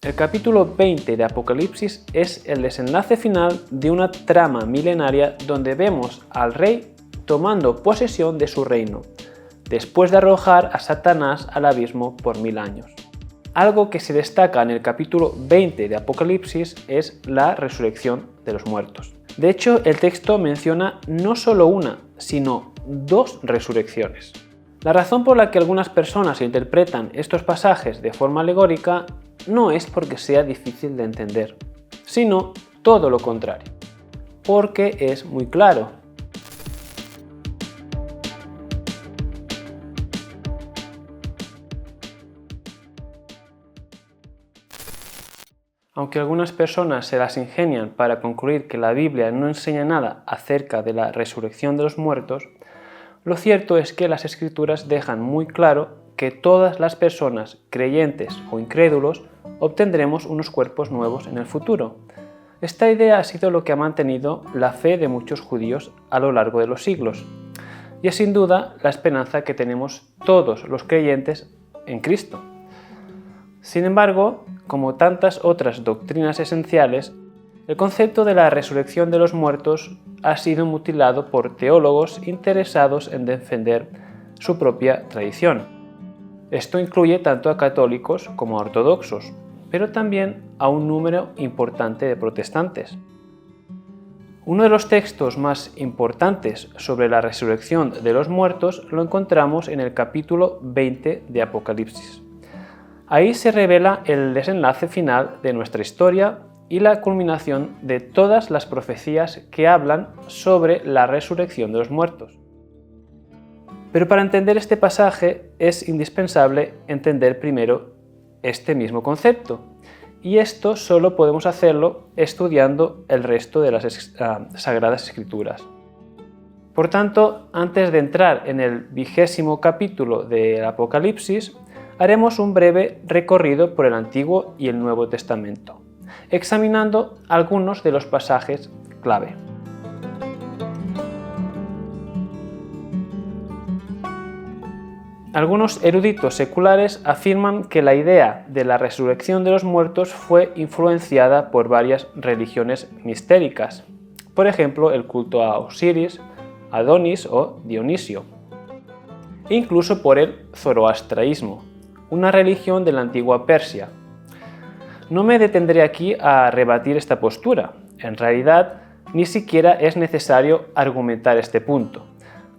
El capítulo 20 de Apocalipsis es el desenlace final de una trama milenaria donde vemos al rey tomando posesión de su reino, después de arrojar a Satanás al abismo por 1000 años. Algo que se destaca en el capítulo 20 de Apocalipsis es la resurrección de los muertos. De hecho, el texto menciona no solo una, sino 2 resurrecciones. La razón por la que algunas personas interpretan estos pasajes de forma alegórica no es porque sea difícil de entender, sino todo lo contrario, porque es muy claro. Aunque algunas personas se las ingenian para concluir que la Biblia no enseña nada acerca de la resurrección de los muertos, lo cierto es que las Escrituras dejan muy claro que todas las personas, creyentes o incrédulos, obtendremos unos cuerpos nuevos en el futuro. Esta idea ha sido lo que ha mantenido la fe de muchos judíos a lo largo de los siglos, y es sin duda la esperanza que tenemos todos los creyentes en Cristo. Sin embargo, como tantas otras doctrinas esenciales, el concepto de la resurrección de los muertos ha sido mutilado por teólogos interesados en defender su propia tradición. Esto incluye tanto a católicos como a ortodoxos, pero también a un número importante de protestantes. Uno de los textos más importantes sobre la resurrección de los muertos lo encontramos en el capítulo 20 de Apocalipsis. Ahí se revela el desenlace final de nuestra historia y la culminación de todas las profecías que hablan sobre la resurrección de los muertos. Pero para entender este pasaje es indispensable entender primero este mismo concepto, y esto solo podemos hacerlo estudiando el resto de las Sagradas Escrituras. Por tanto, antes de entrar en el 20º capítulo del Apocalipsis, haremos un breve recorrido por el Antiguo y el Nuevo Testamento, examinando algunos de los pasajes clave. Algunos eruditos seculares afirman que la idea de la resurrección de los muertos fue influenciada por varias religiones mistéricas, por ejemplo el culto a Osiris, Adonis o Dionisio, e incluso por el zoroastraísmo, una religión de la antigua Persia. No me detendré aquí a rebatir esta postura. En realidad, ni siquiera es necesario argumentar este punto,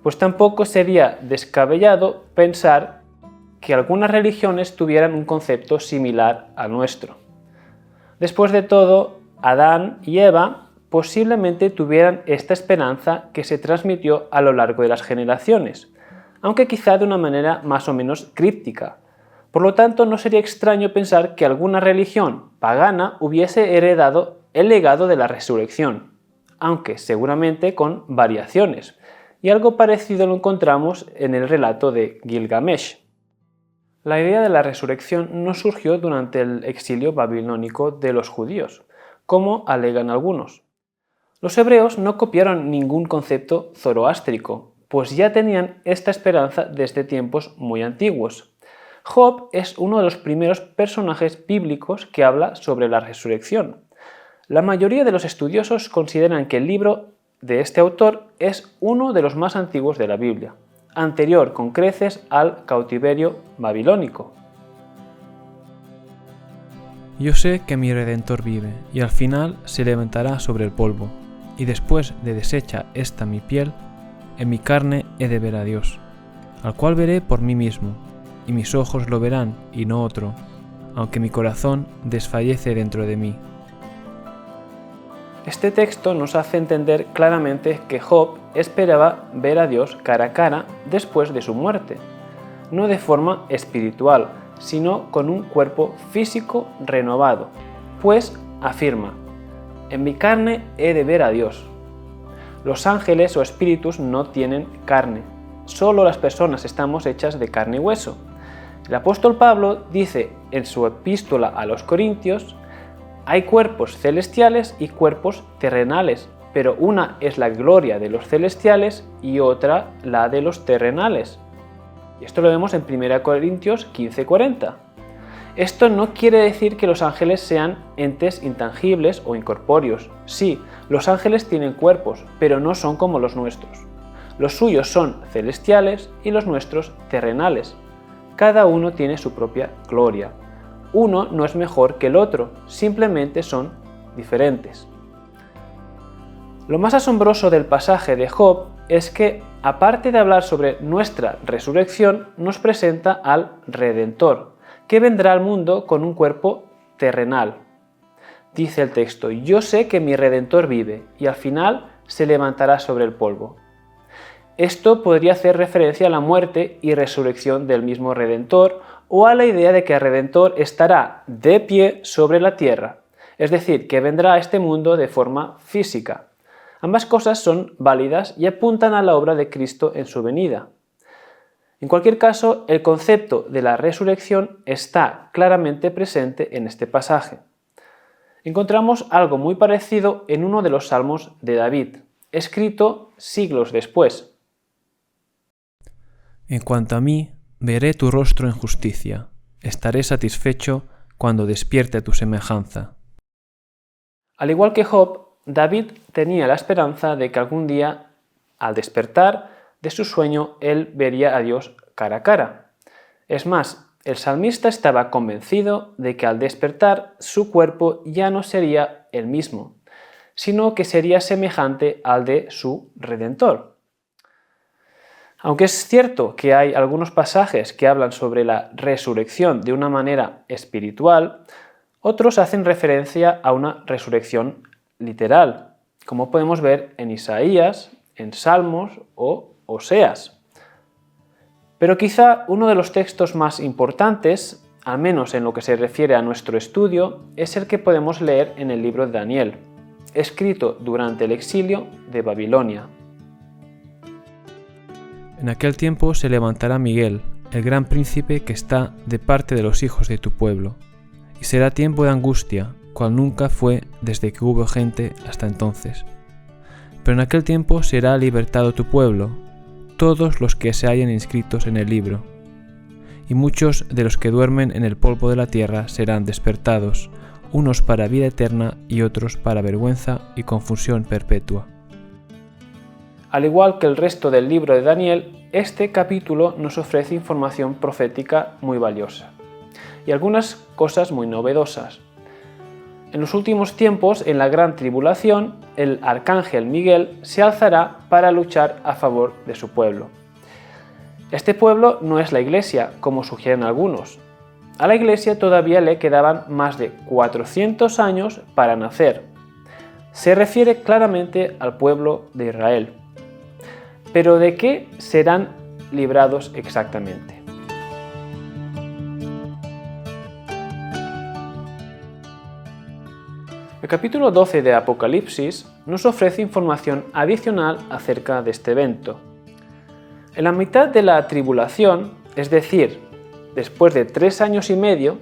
pues tampoco sería descabellado pensar que algunas religiones tuvieran un concepto similar al nuestro. Después de todo, Adán y Eva posiblemente tuvieran esta esperanza que se transmitió a lo largo de las generaciones, aunque quizá de una manera más o menos críptica. Por lo tanto, no sería extraño pensar que alguna religión pagana hubiese heredado el legado de la resurrección, aunque seguramente con variaciones, y algo parecido lo encontramos en el relato de Gilgamesh. La idea de la resurrección no surgió durante el exilio babilónico de los judíos, como alegan algunos. Los hebreos no copiaron ningún concepto zoroástrico, pues ya tenían esta esperanza desde tiempos muy antiguos. Job es uno de los primeros personajes bíblicos que habla sobre la resurrección. La mayoría de los estudiosos consideran que el libro de este autor es uno de los más antiguos de la Biblia, anterior con creces al cautiverio babilónico. Yo sé que mi Redentor vive, y al final se levantará sobre el polvo, y después de deshecha esta mi piel, en mi carne he de ver a Dios, al cual veré por mí mismo, y mis ojos lo verán y no otro, aunque mi corazón desfallece dentro de mí. Este texto nos hace entender claramente que Job esperaba ver a Dios cara a cara después de su muerte, no de forma espiritual, sino con un cuerpo físico renovado, pues afirma: en mi carne he de ver a Dios. Los ángeles o espíritus no tienen carne, solo las personas estamos hechas de carne y hueso. El apóstol Pablo dice en su epístola a los Corintios: hay cuerpos celestiales y cuerpos terrenales, pero una es la gloria de los celestiales y otra la de los terrenales. Y esto lo vemos en 1 Corintios 15:40. Esto no quiere decir que los ángeles sean entes intangibles o incorpóreos. Sí, los ángeles tienen cuerpos, pero no son como los nuestros. Los suyos son celestiales y los nuestros terrenales. Cada uno tiene su propia gloria. Uno no es mejor que el otro, simplemente son diferentes. Lo más asombroso del pasaje de Job es que, aparte de hablar sobre nuestra resurrección, nos presenta al Redentor, que vendrá al mundo con un cuerpo terrenal. Dice el texto: yo sé que mi Redentor vive y al final se levantará sobre el polvo. Esto podría hacer referencia a la muerte y resurrección del mismo Redentor o a la idea de que el Redentor estará de pie sobre la tierra, es decir, que vendrá a este mundo de forma física. Ambas cosas son válidas y apuntan a la obra de Cristo en su venida. En cualquier caso, el concepto de la resurrección está claramente presente en este pasaje. Encontramos algo muy parecido en uno de los salmos de David, escrito siglos después. En cuanto a mí, veré tu rostro en justicia, estaré satisfecho cuando despierte tu semejanza. Al igual que Job, David tenía la esperanza de que algún día, al despertar de su sueño, él vería a Dios cara a cara. Es más, el salmista estaba convencido de que al despertar su cuerpo ya no sería el mismo, sino que sería semejante al de su Redentor. Aunque es cierto que hay algunos pasajes que hablan sobre la resurrección de una manera espiritual, otros hacen referencia a una resurrección literal, como podemos ver en Isaías, en Salmos o Oseas. Pero quizá uno de los textos más importantes, al menos en lo que se refiere a nuestro estudio, es el que podemos leer en el libro de Daniel, escrito durante el exilio de Babilonia. En aquel tiempo se levantará Miguel, el gran príncipe que está de parte de los hijos de tu pueblo, y será tiempo de angustia, cual nunca fue desde que hubo gente hasta entonces. Pero en aquel tiempo será libertado tu pueblo, todos los que se hayan inscritos en el libro, y muchos de los que duermen en el polvo de la tierra serán despertados, unos para vida eterna y otros para vergüenza y confusión perpetua. Al igual que el resto del libro de Daniel, este capítulo nos ofrece información profética muy valiosa y algunas cosas muy novedosas. En los últimos tiempos, en la gran tribulación, el arcángel Miguel se alzará para luchar a favor de su pueblo. Este pueblo no es la Iglesia, como sugieren algunos. A la Iglesia todavía le quedaban más de 400 años para nacer. Se refiere claramente al pueblo de Israel. Pero ¿de qué serán librados exactamente? El capítulo 12 de Apocalipsis nos ofrece información adicional acerca de este evento. En la mitad de la tribulación, es decir, después de 3 años y medio,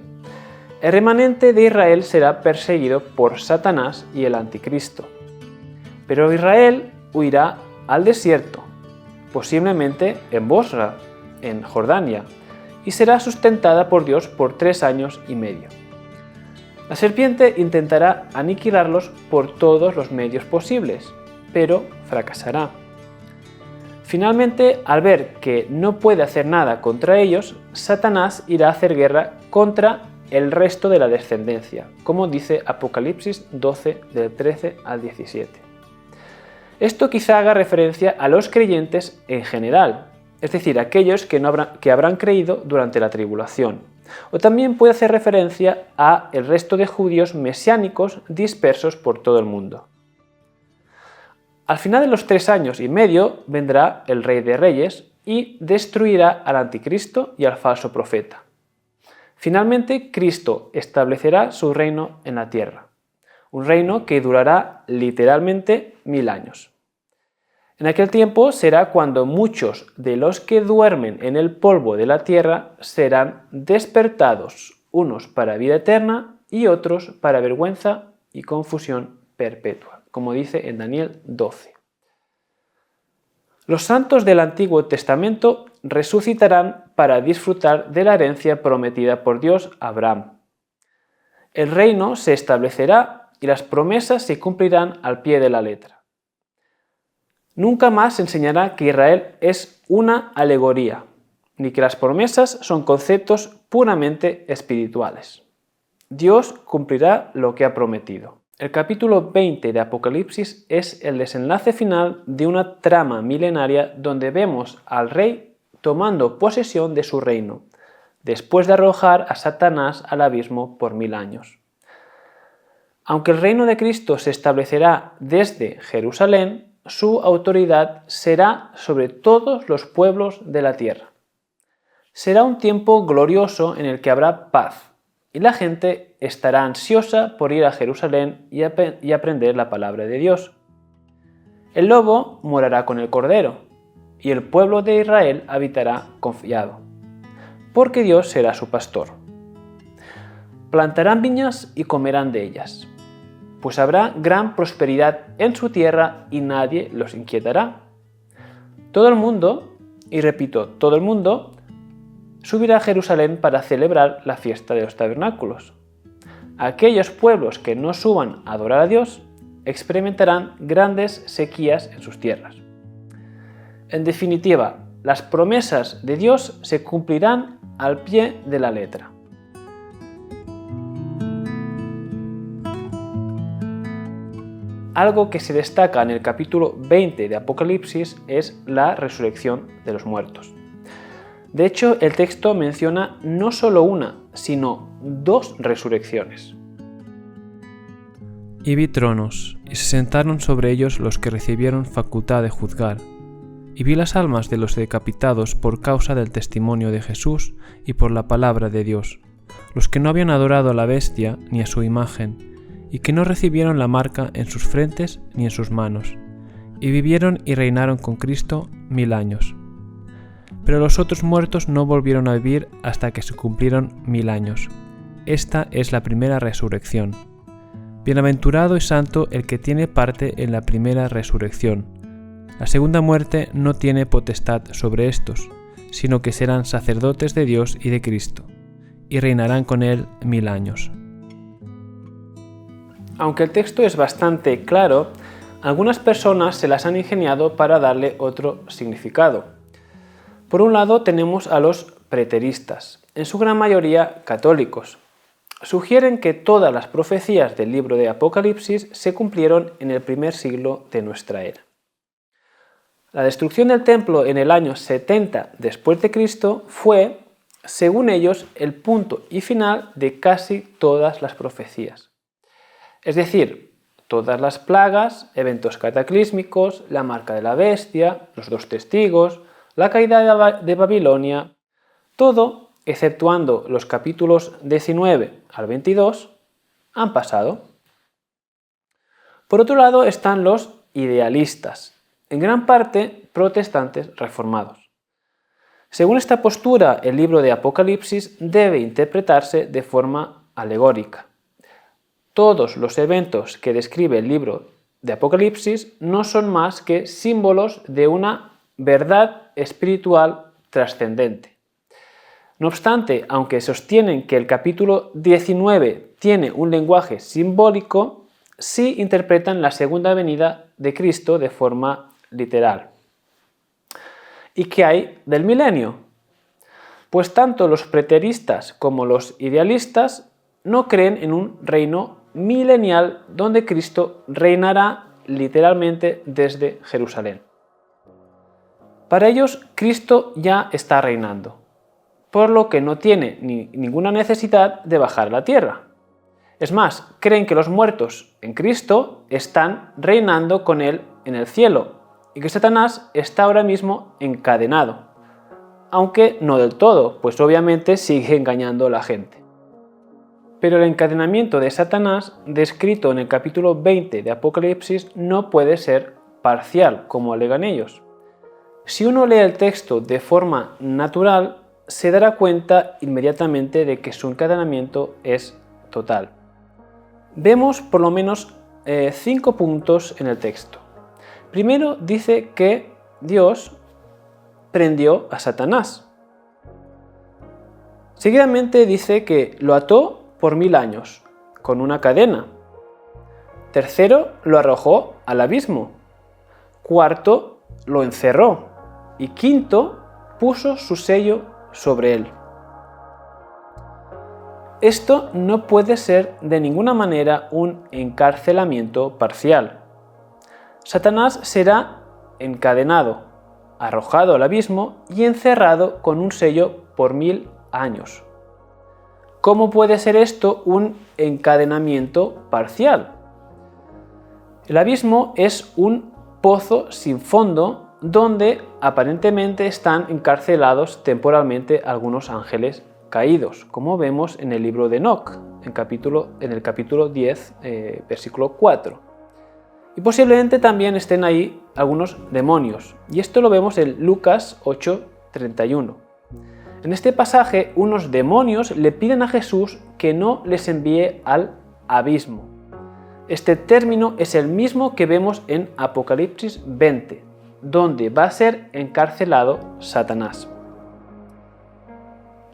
el remanente de Israel será perseguido por Satanás y el Anticristo. Pero Israel huirá al desierto, posiblemente en Bosra, en Jordania, y será sustentada por Dios por 3 años y medio. La serpiente intentará aniquilarlos por todos los medios posibles, pero fracasará. Finalmente, al ver que no puede hacer nada contra ellos, Satanás irá a hacer guerra contra el resto de la descendencia, como dice Apocalipsis 12, del 13 al 17. Esto quizá haga referencia a los creyentes en general, es decir, aquellos que habrán creído durante la tribulación. O también puede hacer referencia a el resto de judíos mesiánicos dispersos por todo el mundo. Al final de los 3 años y medio vendrá el Rey de Reyes y destruirá al Anticristo y al falso profeta. Finalmente, Cristo establecerá su reino en la tierra, un reino que durará literalmente 1000 años. En aquel tiempo será cuando muchos de los que duermen en el polvo de la tierra serán despertados, unos para vida eterna y otros para vergüenza y confusión perpetua, como dice en Daniel 12. Los santos del Antiguo Testamento resucitarán para disfrutar de la herencia prometida por Dios a Abraham. El reino se establecerá y las promesas se cumplirán al pie de la letra. Nunca más se enseñará que Israel es una alegoría, ni que las promesas son conceptos puramente espirituales. Dios cumplirá lo que ha prometido. El capítulo 20 de Apocalipsis es el desenlace final de una trama milenaria donde vemos al rey tomando posesión de su reino, después de arrojar a Satanás al abismo por 1000 años. Aunque el reino de Cristo se establecerá desde Jerusalén, su autoridad será sobre todos los pueblos de la tierra. Será un tiempo glorioso en el que habrá paz, y la gente estará ansiosa por ir a Jerusalén y aprender la palabra de Dios. El lobo morará con el cordero, y el pueblo de Israel habitará confiado, porque Dios será su pastor. Plantarán viñas y comerán de ellas, pues habrá gran prosperidad en su tierra y nadie los inquietará. Todo el mundo, y repito, todo el mundo, subirá a Jerusalén para celebrar la fiesta de los tabernáculos. Aquellos pueblos que no suban a adorar a Dios experimentarán grandes sequías en sus tierras. En definitiva, las promesas de Dios se cumplirán al pie de la letra. Algo que se destaca en el capítulo 20 de Apocalipsis es la resurrección de los muertos. De hecho, el texto menciona no solo una, sino 2 resurrecciones. Y vi tronos, y se sentaron sobre ellos los que recibieron facultad de juzgar. Y vi las almas de los decapitados por causa del testimonio de Jesús y por la palabra de Dios, los que no habían adorado a la bestia ni a su imagen, y que no recibieron la marca en sus frentes ni en sus manos, y vivieron y reinaron con Cristo 1000 años. Pero los otros muertos no volvieron a vivir hasta que se cumplieron 1000 años. Esta es la primera resurrección. Bienaventurado y santo el que tiene parte en la primera resurrección. La segunda muerte no tiene potestad sobre estos, sino que serán sacerdotes de Dios y de Cristo, y reinarán con él 1000 años. Aunque el texto es bastante claro, algunas personas se las han ingeniado para darle otro significado. Por un lado tenemos a los preteristas, en su gran mayoría católicos. Sugieren que todas las profecías del libro de Apocalipsis se cumplieron en el primer siglo de nuestra era. La destrucción del templo en el año 70 después de Cristo fue, según ellos, el punto y final de casi todas las profecías. Es decir, todas las plagas, eventos cataclísmicos, la marca de la bestia, los 2 testigos, la caída de Babilonia, todo, exceptuando los capítulos 19 al 22, han pasado. Por otro lado están los idealistas, en gran parte protestantes reformados. Según esta postura, el libro de Apocalipsis debe interpretarse de forma alegórica. Todos los eventos que describe el libro de Apocalipsis no son más que símbolos de una verdad espiritual trascendente. No obstante, aunque sostienen que el capítulo 19 tiene un lenguaje simbólico, sí interpretan la segunda venida de Cristo de forma literal. ¿Y qué hay del milenio? Pues tanto los preteristas como los idealistas no creen en un reino milenial donde Cristo reinará literalmente desde Jerusalén. Para ellos, Cristo ya está reinando, por lo que no tiene ninguna necesidad de bajar a la tierra. Es más, creen que los muertos en Cristo están reinando con Él en el cielo y que Satanás está ahora mismo encadenado, aunque no del todo, pues obviamente sigue engañando a la gente. Pero el encadenamiento de Satanás, descrito en el capítulo 20 de Apocalipsis, no puede ser parcial, como alegan ellos. Si uno lee el texto de forma natural, se dará cuenta inmediatamente de que su encadenamiento es total. Vemos por lo menos 5 puntos en el texto. Primero dice que Dios prendió a Satanás. Seguidamente dice que lo ató por 1000 años, con una cadena. Tercero, lo arrojó al abismo. Cuarto, lo encerró. Y quinto, puso su sello sobre él. Esto no puede ser de ninguna manera un encarcelamiento parcial. Satanás será encadenado, arrojado al abismo y encerrado con un sello por 1000 años. ¿Cómo puede ser esto un encadenamiento parcial? El abismo es un pozo sin fondo donde aparentemente están encarcelados temporalmente algunos ángeles caídos, como vemos en el libro de Enoc, en el capítulo 10, versículo 4. Y posiblemente también estén ahí algunos demonios, y esto lo vemos en Lucas 8:31. En este pasaje, unos demonios le piden a Jesús que no les envíe al abismo. Este término es el mismo que vemos en Apocalipsis 20, donde va a ser encarcelado Satanás.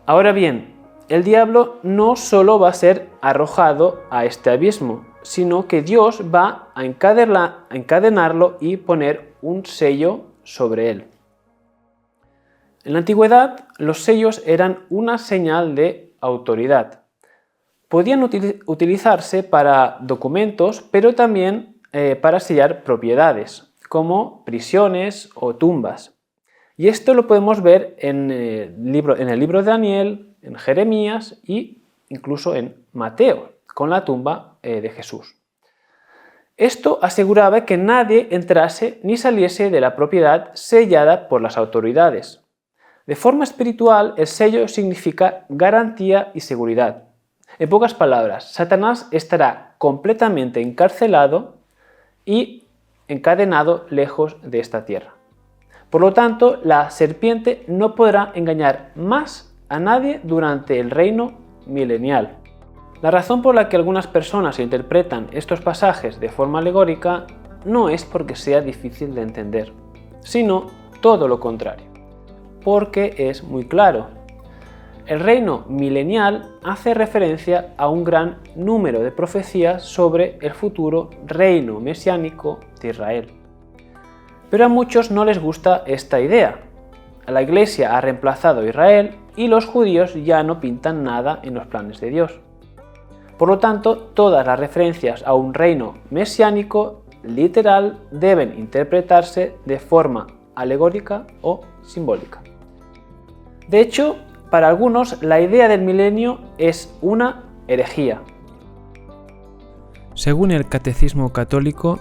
Ahora bien, el diablo no solo va a ser arrojado a este abismo, sino que Dios va a encadenarlo y poner un sello sobre él. En la antigüedad, los sellos eran una señal de autoridad. Podían utilizarse para documentos, pero también para sellar propiedades, como prisiones o tumbas. Y esto lo podemos ver en el libro de Daniel, en Jeremías e incluso en Mateo, con la tumba de Jesús. Esto aseguraba que nadie entrase ni saliese de la propiedad sellada por las autoridades. De forma espiritual, el sello significa garantía y seguridad. En pocas palabras, Satanás estará completamente encarcelado y encadenado lejos de esta tierra. Por lo tanto, la serpiente no podrá engañar más a nadie durante el reino milenial. La razón por la que algunas personas interpretan estos pasajes de forma alegórica no es porque sea difícil de entender, sino todo lo contrario, porque es muy claro. El reino milenial hace referencia a un gran número de profecías sobre el futuro reino mesiánico de Israel. Pero a muchos no les gusta esta idea. La Iglesia ha reemplazado a Israel y los judíos ya no pintan nada en los planes de Dios. Por lo tanto, todas las referencias a un reino mesiánico literal deben interpretarse de forma alegórica o simbólica. De hecho, para algunos la idea del milenio es una herejía. Según el Catecismo Católico,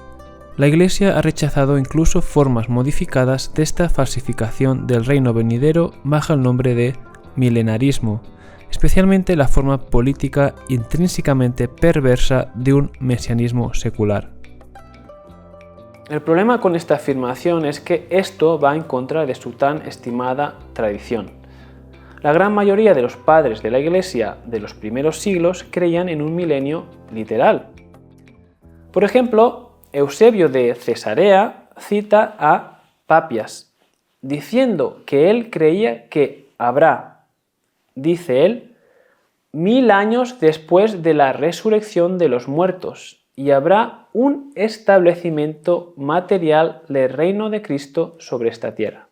la Iglesia ha rechazado incluso formas modificadas de esta falsificación del reino venidero bajo el nombre de milenarismo, especialmente la forma política intrínsecamente perversa de un mesianismo secular. El problema con esta afirmación es que esto va en contra de su tan estimada tradición. La gran mayoría de los padres de la Iglesia de los primeros siglos creían en un milenio literal. Por ejemplo, Eusebio de Cesarea cita a Papias, diciendo que él creía que habrá, dice él, 1000 años después de la resurrección de los muertos, y habrá un establecimiento material del reino de Cristo sobre esta tierra.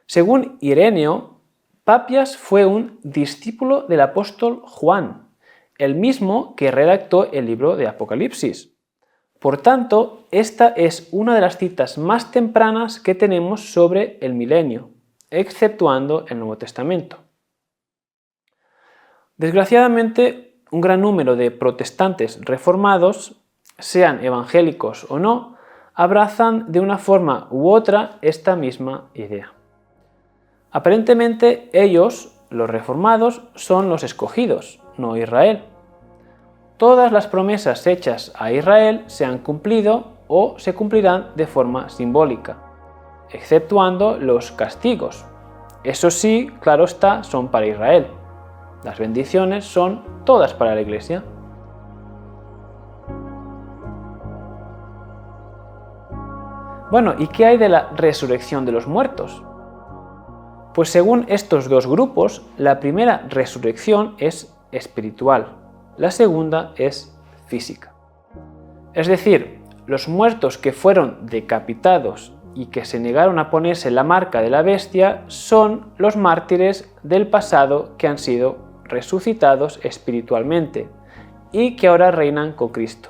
Según Ireneo, Papias fue un discípulo del apóstol Juan, el mismo que redactó el libro de Apocalipsis. Por tanto, esta es una de las citas más tempranas que tenemos sobre el milenio, exceptuando el Nuevo Testamento. Desgraciadamente, un gran número de protestantes reformados, sean evangélicos o no, abrazan de una forma u otra esta misma idea. Aparentemente, ellos, los reformados, son los escogidos, no Israel. Todas las promesas hechas a Israel se han cumplido o se cumplirán de forma simbólica, exceptuando los castigos. Eso sí, claro está, son para Israel. Las bendiciones son todas para la Iglesia. Bueno, ¿y qué hay de la resurrección de los muertos? Pues según estos dos grupos, la primera resurrección es espiritual, La segunda es física. Es decir, los muertos que fueron decapitados y que se negaron a ponerse la marca de la bestia son los mártires del pasado que han sido resucitados espiritualmente y que ahora reinan con Cristo.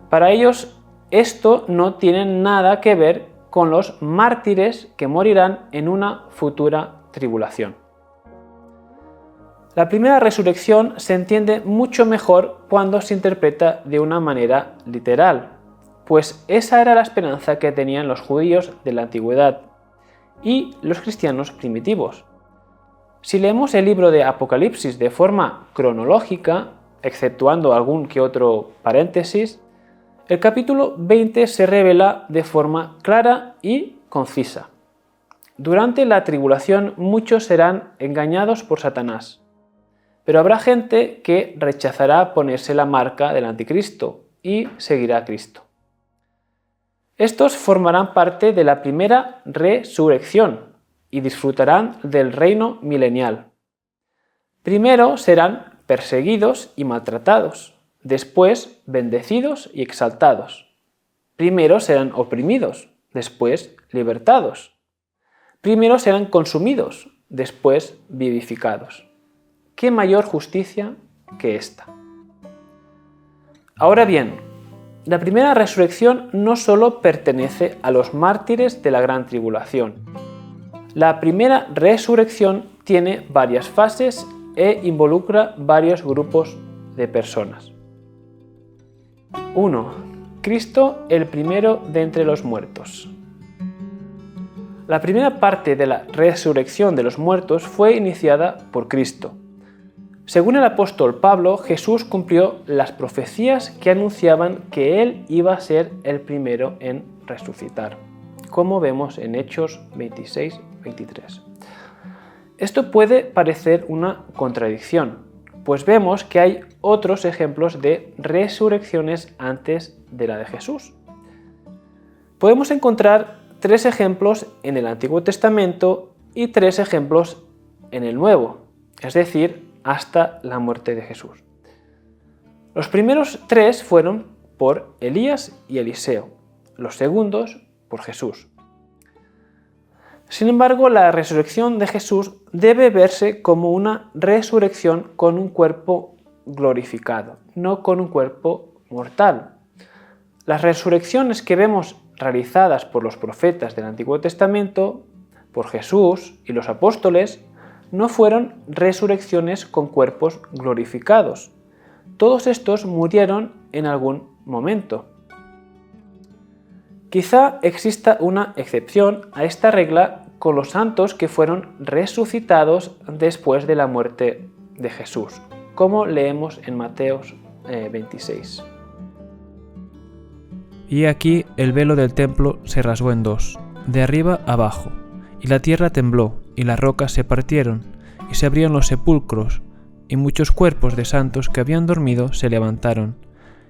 Para ellos, esto no tiene nada que ver con los mártires que morirán en una futura tribulación. La primera resurrección se entiende mucho mejor cuando se interpreta de una manera literal, pues esa era la esperanza que tenían los judíos de la antigüedad y los cristianos primitivos. Si leemos el libro de Apocalipsis de forma cronológica, exceptuando algún que otro paréntesis, el capítulo 20 se revela de forma clara y concisa. Durante la tribulación muchos serán engañados por Satanás, pero habrá gente que rechazará ponerse la marca del anticristo y seguirá a Cristo. Estos formarán parte de la primera resurrección y disfrutarán del reino milenial. Primero serán perseguidos y maltratados, después bendecidos y exaltados. Primero serán oprimidos, después libertados. Primero serán consumidos, después vivificados. ¿Qué mayor justicia que esta? Ahora bien, la primera resurrección no solo pertenece a los mártires de la gran tribulación. La primera resurrección tiene varias fases e involucra varios grupos de personas. 1. Cristo, el primero de entre los muertos. La primera parte de la resurrección de los muertos fue iniciada por Cristo. Según el apóstol Pablo, Jesús cumplió las profecías que anunciaban que Él iba a ser el primero en resucitar, como vemos en Hechos 26-23. Esto puede parecer una contradicción, pues vemos que hay otros ejemplos de resurrecciones antes de la de Jesús. Podemos encontrar 3 ejemplos en el Antiguo Testamento y 3 ejemplos en el Nuevo, es decir, hasta la muerte de Jesús. Los primeros 3 fueron por Elías y Eliseo, los segundos por Jesús. Sin embargo, la resurrección de Jesús debe verse como una resurrección con un cuerpo glorificado, no con un cuerpo mortal. Las resurrecciones que vemos realizadas por los profetas del Antiguo Testamento, por Jesús y los apóstoles, no fueron resurrecciones con cuerpos glorificados. Todos estos murieron en algún momento. Quizá exista una excepción a esta regla con los santos que fueron resucitados después de la muerte de Jesús, como leemos en Mateo 26. Y aquí el velo del templo se rasgó en 2, de arriba abajo, y la tierra tembló, y las rocas se partieron, y se abrieron los sepulcros, y muchos cuerpos de santos que habían dormido se levantaron,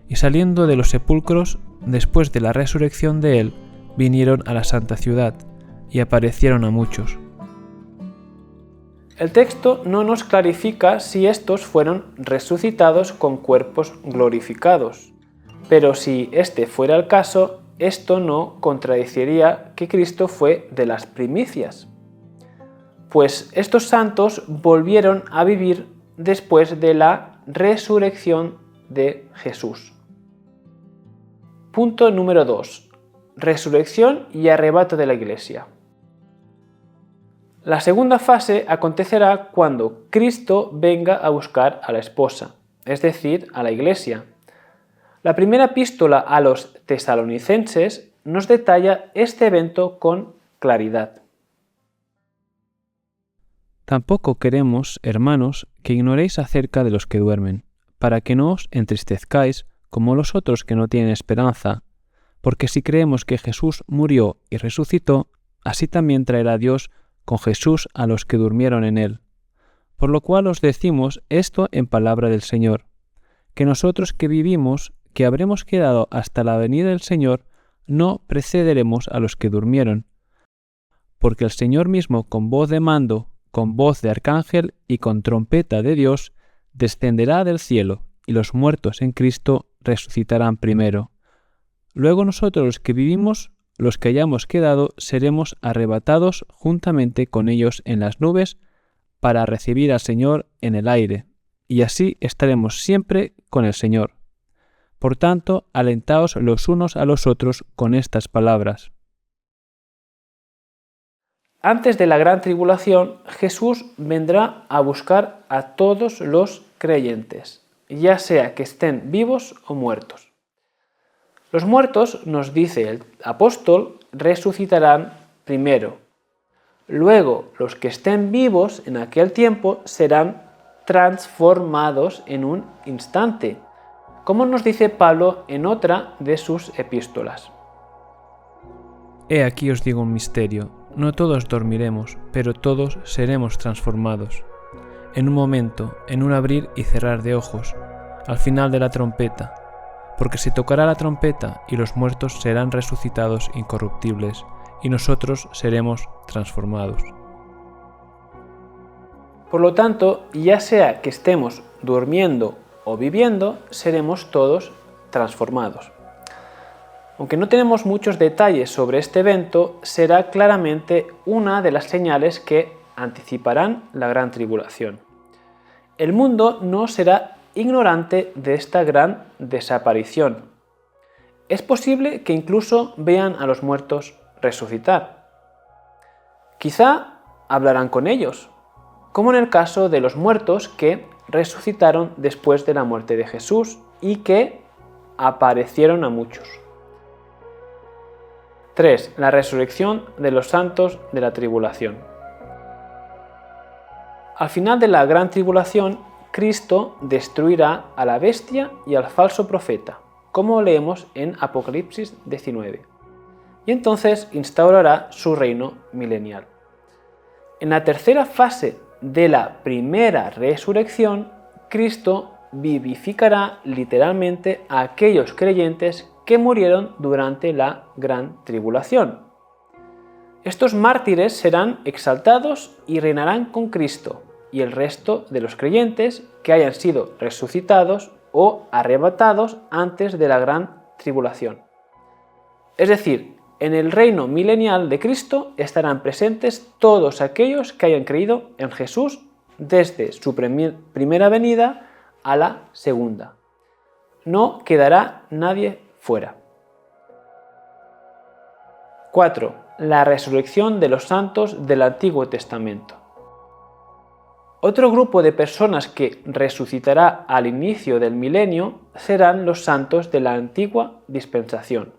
y saliendo de los sepulcros, después de la resurrección de él, vinieron a la santa ciudad, y aparecieron a muchos. El texto no nos clarifica si estos fueron resucitados con cuerpos glorificados, pero si este fuera el caso, esto no contradeciría que Cristo fue de las primicias, pues estos santos volvieron a vivir después de la resurrección de Jesús. Punto número 2. Resurrección y arrebato de la Iglesia. La segunda fase acontecerá cuando Cristo venga a buscar a la esposa, es decir, a la Iglesia. La primera epístola a los tesalonicenses nos detalla este evento con claridad. Tampoco queremos, hermanos, que ignoréis acerca de los que duermen, para que no os entristezcáis como los otros que no tienen esperanza, porque si creemos que Jesús murió y resucitó, así también traerá Dios con Jesús a los que durmieron en él. Por lo cual os decimos esto en palabra del Señor, que nosotros que vivimos, que habremos quedado hasta la venida del Señor, no precederemos a los que durmieron, porque el Señor mismo con voz de mando, con voz de arcángel y con trompeta de Dios, descenderá del cielo, y los muertos en Cristo resucitarán primero. Luego nosotros los que vivimos, los que hayamos quedado, seremos arrebatados juntamente con ellos en las nubes para recibir al Señor en el aire, y así estaremos siempre con el Señor. Por tanto, alentaos los unos a los otros con estas palabras. Antes de la gran tribulación, Jesús vendrá a buscar a todos los creyentes, ya sea que estén vivos o muertos. Los muertos, nos dice el apóstol, resucitarán primero. Luego, los que estén vivos en aquel tiempo serán transformados en un instante, como nos dice Pablo en otra de sus epístolas. He aquí os digo un misterio. No todos dormiremos, pero todos seremos transformados. En un momento, en un abrir y cerrar de ojos, al final de la trompeta, porque se tocará la trompeta y los muertos serán resucitados incorruptibles, y nosotros seremos transformados. Por lo tanto, ya sea que estemos durmiendo o viviendo, seremos todos transformados. Aunque no tenemos muchos detalles sobre este evento, será claramente una de las señales que anticiparán la gran tribulación. El mundo no será ignorante de esta gran desaparición. Es posible que incluso vean a los muertos resucitar. Quizá hablarán con ellos, como en el caso de los muertos que resucitaron después de la muerte de Jesús y que aparecieron a muchos. 3. La resurrección de los santos de la tribulación. Al final de la gran tribulación, Cristo destruirá a la bestia y al falso profeta, como leemos en Apocalipsis 19, y entonces instaurará su reino milenial. En la tercera fase de la primera resurrección, Cristo vivificará literalmente a aquellos creyentes que murieron durante la gran tribulación. Estos mártires serán exaltados y reinarán con Cristo y el resto de los creyentes que hayan sido resucitados o arrebatados antes de la gran tribulación. Es decir, en el reino milenial de Cristo estarán presentes todos aquellos que hayan creído en Jesús desde su primera venida a la segunda. No quedará nadie fuera. 4. La resurrección de los santos del Antiguo Testamento. Otro grupo de personas que resucitará al inicio del milenio serán los santos de la antigua dispensación,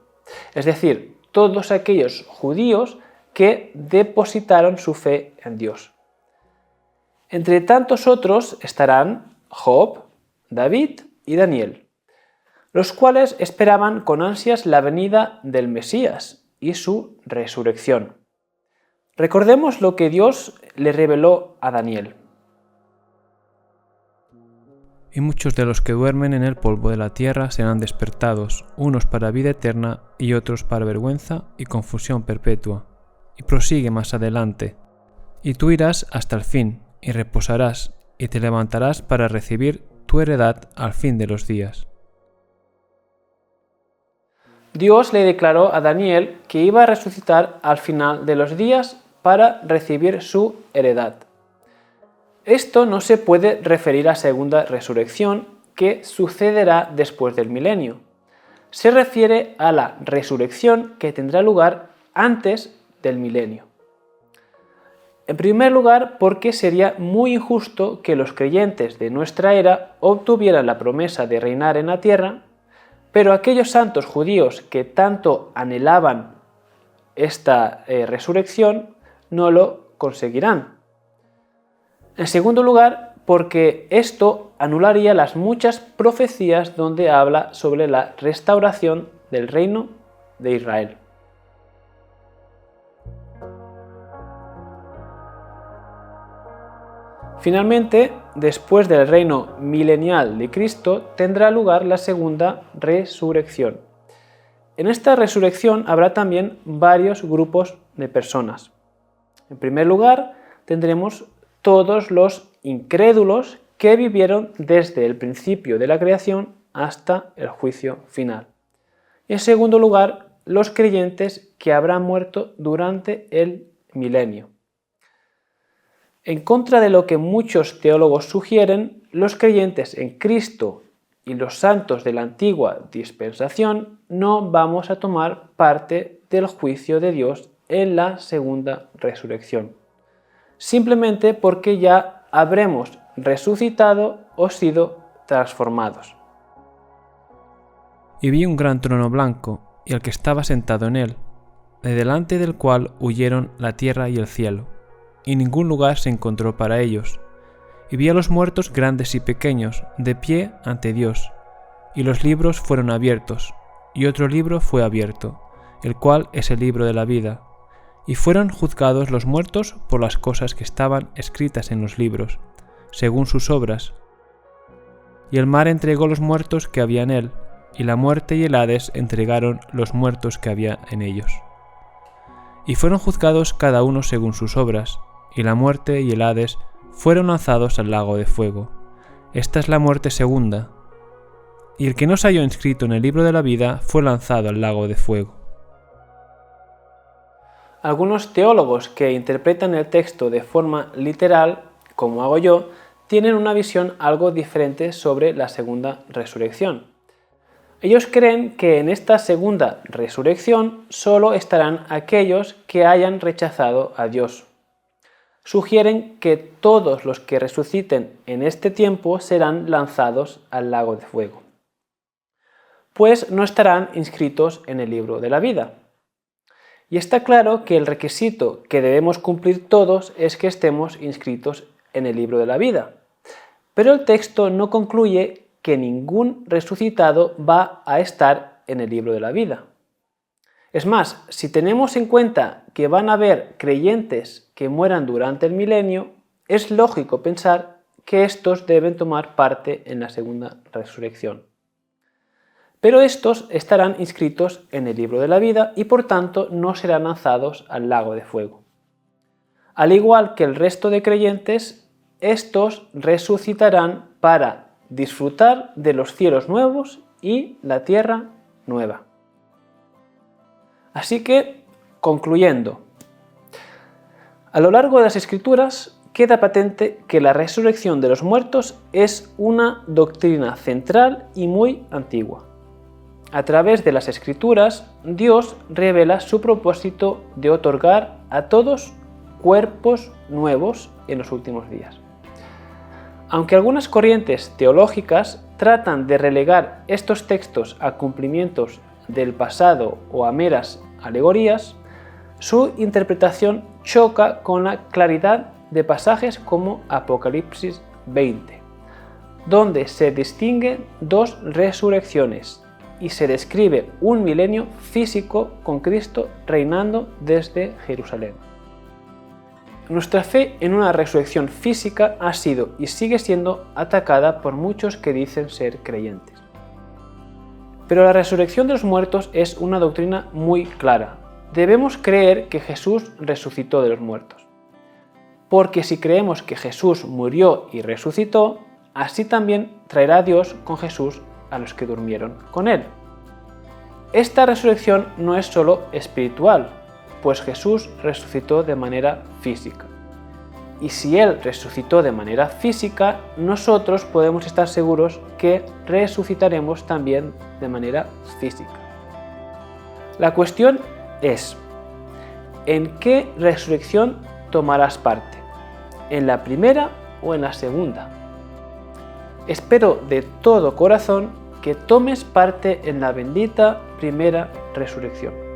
es decir, todos aquellos judíos que depositaron su fe en Dios. Entre tantos otros estarán Job, David y Daniel, los cuales esperaban con ansias la venida del Mesías y su resurrección. Recordemos lo que Dios le reveló a Daniel. Y muchos de los que duermen en el polvo de la tierra serán despertados, unos para vida eterna y otros para vergüenza y confusión perpetua. Y prosigue más adelante. Y tú irás hasta el fin, y reposarás, y te levantarás para recibir tu heredad al fin de los días. Dios le declaró a Daniel que iba a resucitar al final de los días para recibir su heredad. Esto no se puede referir a segunda resurrección que sucederá después del milenio. Se refiere a la resurrección que tendrá lugar antes del milenio. En primer lugar, porque sería muy injusto que los creyentes de nuestra era obtuvieran la promesa de reinar en la tierra, pero aquellos santos judíos que tanto anhelaban esta resurrección no lo conseguirán. En segundo lugar, porque esto anularía las muchas profecías donde habla sobre la restauración del reino de Israel. Finalmente, después del reino milenial de Cristo, tendrá lugar la segunda resurrección. En esta resurrección habrá también varios grupos de personas. En primer lugar, tendremos todos los incrédulos que vivieron desde el principio de la creación hasta el juicio final. Y en segundo lugar, los creyentes que habrán muerto durante el milenio. En contra de lo que muchos teólogos sugieren, los creyentes en Cristo y los santos de la antigua dispensación no vamos a tomar parte del juicio de Dios en la segunda resurrección, simplemente porque ya habremos resucitado o sido transformados. Y vi un gran trono blanco, y el que estaba sentado en él, de delante del cual huyeron la tierra y el cielo, y ningún lugar se encontró para ellos. Y vi a los muertos grandes y pequeños, de pie ante Dios, y los libros fueron abiertos, y otro libro fue abierto, el cual es el libro de la vida. Y fueron juzgados los muertos por las cosas que estaban escritas en los libros, según sus obras. Y el mar entregó los muertos que había en él, y la muerte y el Hades entregaron los muertos que había en ellos. Y fueron juzgados cada uno según sus obras, y la muerte y el Hades fueron lanzados al lago de fuego. Esta es la muerte segunda. Y el que no se halló inscrito en el libro de la vida fue lanzado al lago de fuego. Algunos teólogos que interpretan el texto de forma literal, como hago yo, tienen una visión algo diferente sobre la segunda resurrección. Ellos creen que en esta segunda resurrección solo estarán aquellos que hayan rechazado a Dios. Sugieren que todos los que resuciten en este tiempo serán lanzados al lago de fuego, pues no estarán inscritos en el libro de la vida. Y está claro que el requisito que debemos cumplir todos es que estemos inscritos en el libro de la vida. Pero el texto no concluye que ningún resucitado va a estar en el libro de la vida. Es más, si tenemos en cuenta que van a haber creyentes que mueran durante el milenio, es lógico pensar que estos deben tomar parte en la segunda resurrección. Pero estos estarán inscritos en el libro de la vida y por tanto no serán lanzados al lago de fuego. Al igual que el resto de creyentes, estos resucitarán para disfrutar de los cielos nuevos y la tierra nueva. Así que, concluyendo, a lo largo de las Escrituras queda patente que la resurrección de los muertos es una doctrina central y muy antigua. A través de las Escrituras, Dios revela su propósito de otorgar a todos cuerpos nuevos en los últimos días. Aunque algunas corrientes teológicas tratan de relegar estos textos a cumplimientos del pasado o a meras alegorías, su interpretación choca con la claridad de pasajes como Apocalipsis 20, donde se distinguen dos resurrecciones y se describe un milenio físico con Cristo reinando desde Jerusalén. Nuestra fe en una resurrección física ha sido y sigue siendo atacada por muchos que dicen ser creyentes. Pero la resurrección de los muertos es una doctrina muy clara. Debemos creer que Jesús resucitó de los muertos. Porque si creemos que Jesús murió y resucitó, así también traerá Dios con Jesús a los que durmieron con él. Esta resurrección no es solo espiritual, pues Jesús resucitó de manera física. Y si Él resucitó de manera física, nosotros podemos estar seguros que resucitaremos también de manera física. La cuestión es, ¿en qué resurrección tomarás parte? ¿En la primera o en la segunda? Espero de todo corazón que tomes parte en la bendita primera resurrección.